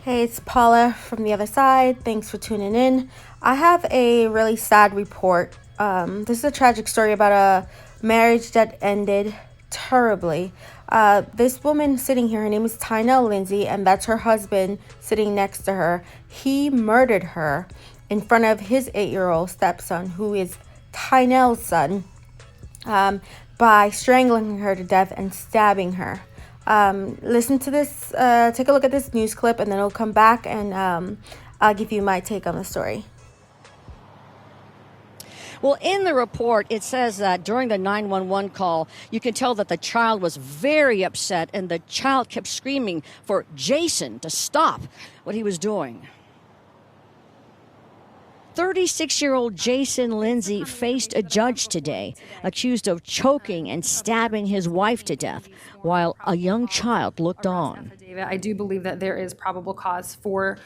Hey, it's Paula from the other side. Thanks for tuning in. I have a really sad report. This is a tragic story about a marriage that ended terribly. This woman sitting here, her name is Tynell Lindsey, and that's her husband sitting next to her. He murdered her in front of his 8-year-old stepson, who is Tynell's son, by strangling her to death and stabbing her. Listen to this, take a look at this news clip, and then I'll come back and I'll give you my take on the story. Well, in the report, it says that during the 911 call, you can tell that the child was very upset and the child kept screaming for Jason to stop what he was doing. 36-year-old Jason Lindsey faced a judge today, accused of choking and stabbing his wife to death while a young child looked on. I do believe that there is probable cause for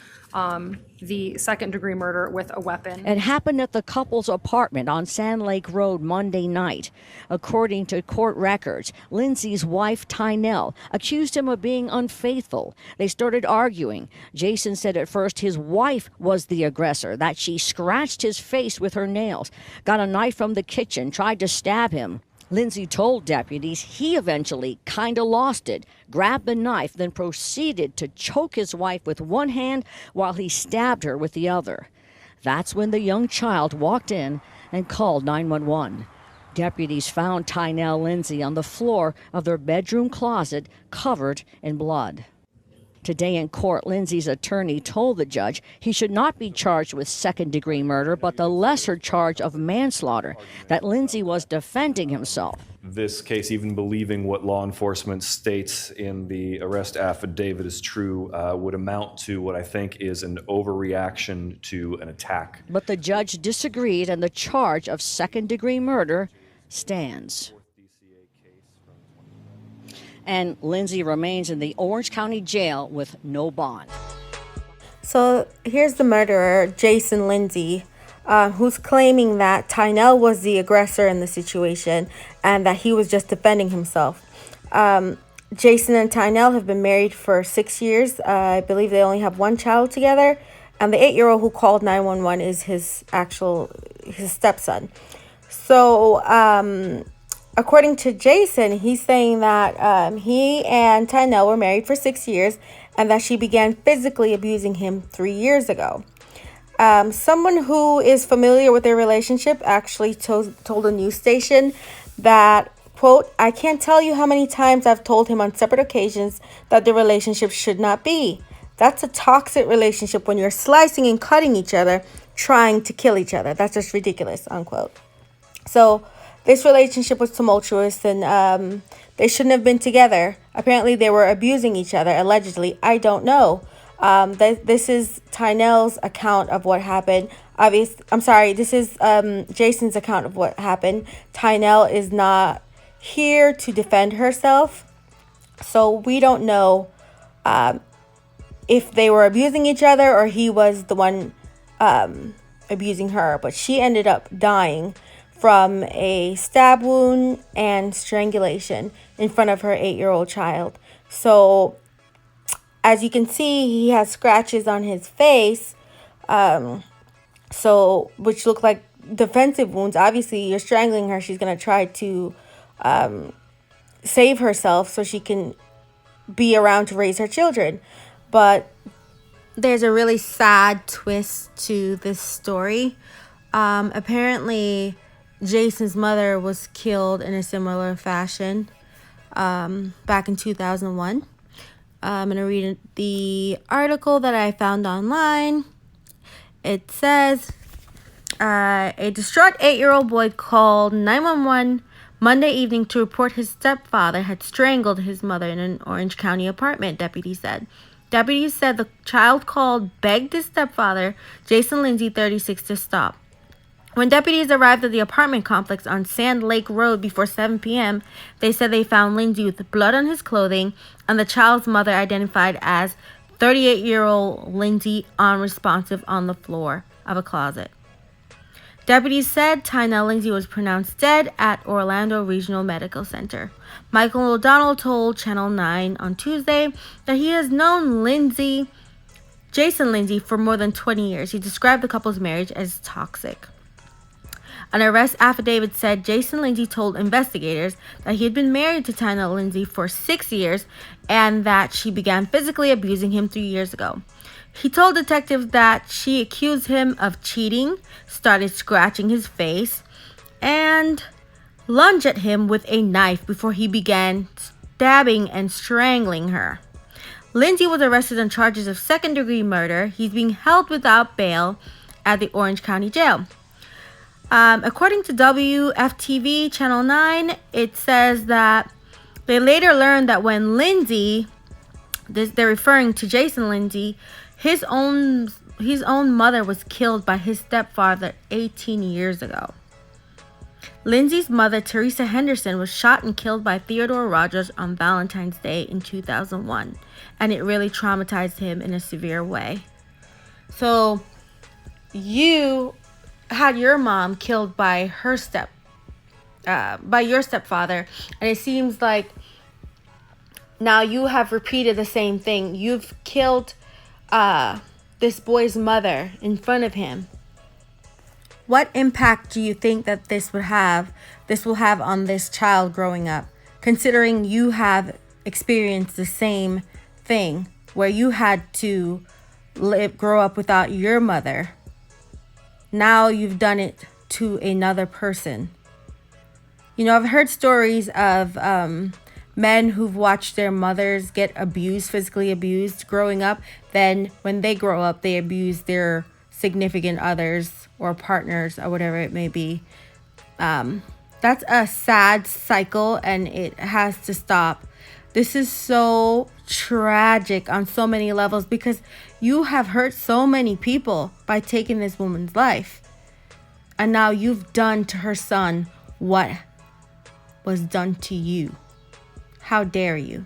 the second-degree murder with a weapon. It happened at the couple's apartment on Sand Lake Road Monday night. According to court records, Lindsey's wife, Tynell, accused him of being unfaithful. They started arguing. Jason said at first his wife was the aggressor, that she scratched his face with her nails, got a knife from the kitchen, tried to stab him. Lindsey told deputies he eventually kind of lost it, grabbed the knife, then proceeded to choke his wife with one hand while he stabbed her with the other. That's when the young child walked in and called 911. Deputies found Tynell Lindsey on the floor of their bedroom closet, covered in blood. Today in court, Lindsey's attorney told the judge he should not be charged with second-degree murder, but the lesser charge of manslaughter, that Lindsey was defending himself. This case, even believing what law enforcement states in the arrest affidavit is true, would amount to what I think is an overreaction to an attack. But the judge disagreed, and the charge of second-degree murder stands. And Lindsey remains in the Orange County Jail with no bond. So here's the murderer, Jason Lindsey, who's claiming that Tynell was the aggressor in the situation and that he was just defending himself. Jason and Tynell have been married for 6 years. I believe they only have one child together. And the 8-year-old who called 911 is his stepson. So, according to Jason, he's saying that he and Tynell were married for 6 years and that she began physically abusing him 3 years ago. Someone who is familiar with their relationship actually told a news station that, quote, "I can't tell you how many times I've told him on separate occasions that the relationship should not be. That's a toxic relationship when you're slicing and cutting each other, trying to kill each other. That's just ridiculous," unquote. So this relationship was tumultuous and they shouldn't have been together. Apparently they were abusing each other, allegedly. I don't know. This is Tynell's account of what happened. This is Jason's account of what happened. Tynell is not here to defend herself. So we don't know if they were abusing each other or he was the one abusing her. But she ended up dying from a stab wound and strangulation in front of her 8-year-old child. So, as you can see, he has scratches on his face, which look like defensive wounds. Obviously, you're strangling her. She's going to try to save herself so she can be around to raise her children. But there's a really sad twist to this story. Apparently, Jason's mother was killed in a similar fashion back in 2001. I'm going to read the article that I found online. It says, a distraught 8-year-old boy called 911 Monday evening to report his stepfather had strangled his mother in an Orange County apartment, deputies said. Deputies said the child begged his stepfather, Jason Lindsey, 36, to stop. When deputies arrived at the apartment complex on Sand Lake Road before 7 p.m., they said they found Lindsey with blood on his clothing and the child's mother, identified as 38-year-old Lindsey, unresponsive on the floor of a closet. Deputies said Tynell Lindsey was pronounced dead at Orlando Regional Medical Center. Michael O'Donnell told Channel 9 on Tuesday that he has known Lindsey Jason Lindsey for more than 20 years. He described the couple's marriage as toxic. An arrest affidavit said Jason Lindsey told investigators that he had been married to Tynell Lindsey for 6 years and that she began physically abusing him 3 years ago. He told detectives that she accused him of cheating, started scratching his face, and lunged at him with a knife before he began stabbing and strangling her. Lindsey was arrested on charges of second-degree murder. He's being held without bail at the Orange County Jail. According to WFTV Channel 9, it says that they later learned that when Lindsey, they're referring to Jason Lindsey, his own mother was killed by his stepfather 18 years ago. Lindsey's mother, Teresa Henderson, was shot and killed by Theodore Rogers on Valentine's Day in 2001, and it really traumatized him in a severe way. So, you had your mom killed by your stepfather, and it seems like now you have repeated the same thing. You've killed this boy's mother in front of him. What impact do you think that this will have on this child growing up, considering you have experienced the same thing where you had to grow up without your mother? Now you've done it to another person. You know, I've heard stories of men who've watched their mothers get abused, physically abused growing up. Then when they grow up, they abuse their significant others or partners or whatever it may be. That's a sad cycle, and it has to stop. This is so tragic on so many levels because you have hurt so many people by taking this woman's life. And now you've done to her son what was done to you. How dare you?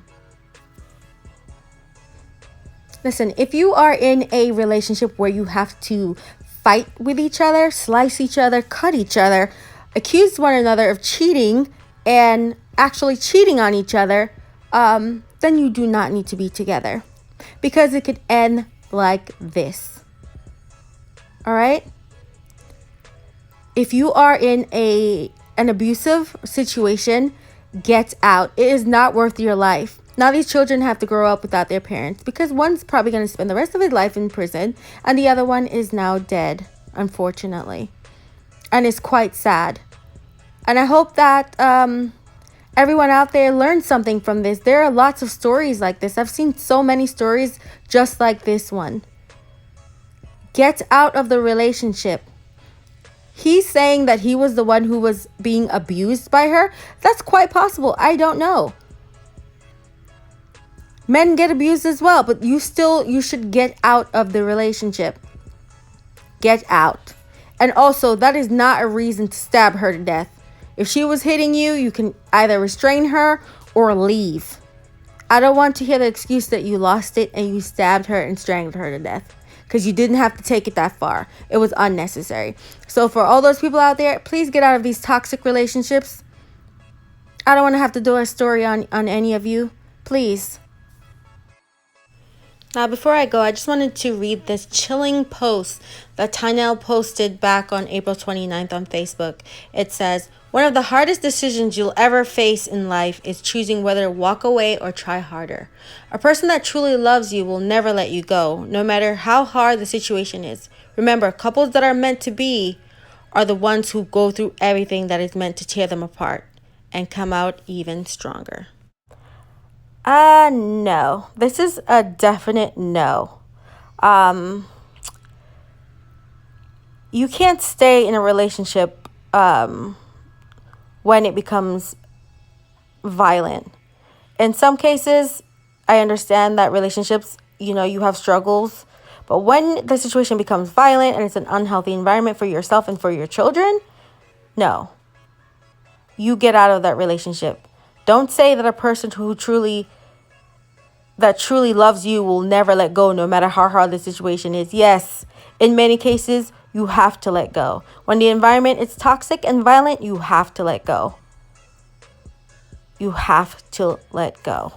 Listen, if you are in a relationship where you have to fight with each other, slice each other, cut each other, accuse one another of cheating and actually cheating on each other, then you do not need to be together, because it could end like this. All right? If you are in an abusive situation, get out. It is not worth your life. Now these children have to grow up without their parents because one's probably going to spend the rest of his life in prison and the other one is now dead, unfortunately. And it's quite sad. And I hope that everyone out there learned something from this. There are lots of stories like this. I've seen so many stories just like this one. Get out of the relationship. He's saying that he was the one who was being abused by her. That's quite possible. I don't know. Men get abused as well, but you should get out of the relationship. Get out. And also, that is not a reason to stab her to death. If she was hitting you, you can either restrain her or leave. I don't want to hear the excuse that you lost it and you stabbed her and strangled her to death, because you didn't have to take it that far. It was unnecessary. So for all those people out there, please get out of these toxic relationships. I don't want to have to do a story on any of you. Please. Now, before I go, I just wanted to read this chilling post that Tynell posted back on April 29th on Facebook. It says, "One of the hardest decisions you'll ever face in life is choosing whether to walk away or try harder. A person that truly loves you will never let you go, no matter how hard the situation is. Remember, couples that are meant to be are the ones who go through everything that is meant to tear them apart and come out even stronger." No. This is a definite no. You can't stay in a relationship when it becomes violent. In some cases, I understand that relationships, you have struggles. But when the situation becomes violent and it's an unhealthy environment for yourself and for your children, no. You get out of that relationship. Don't say that a person who truly loves you will never let go no matter how hard the situation is. Yes, in many cases, you have to let go. When the environment is toxic and violent, you have to let go. You have to let go.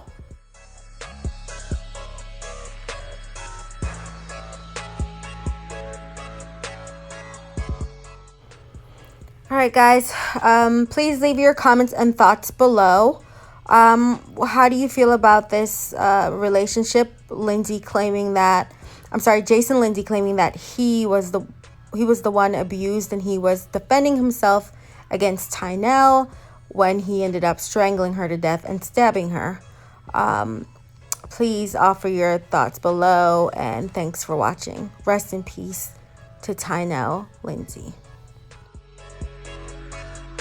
All right, guys. Please leave your comments and thoughts below. How do you feel about this relationship? Jason Lindsey claiming that he was the one abused, and he was defending himself against Tynell when he ended up strangling her to death and stabbing her. Please offer your thoughts below, and thanks for watching. Rest in peace to Tynell Lindsey.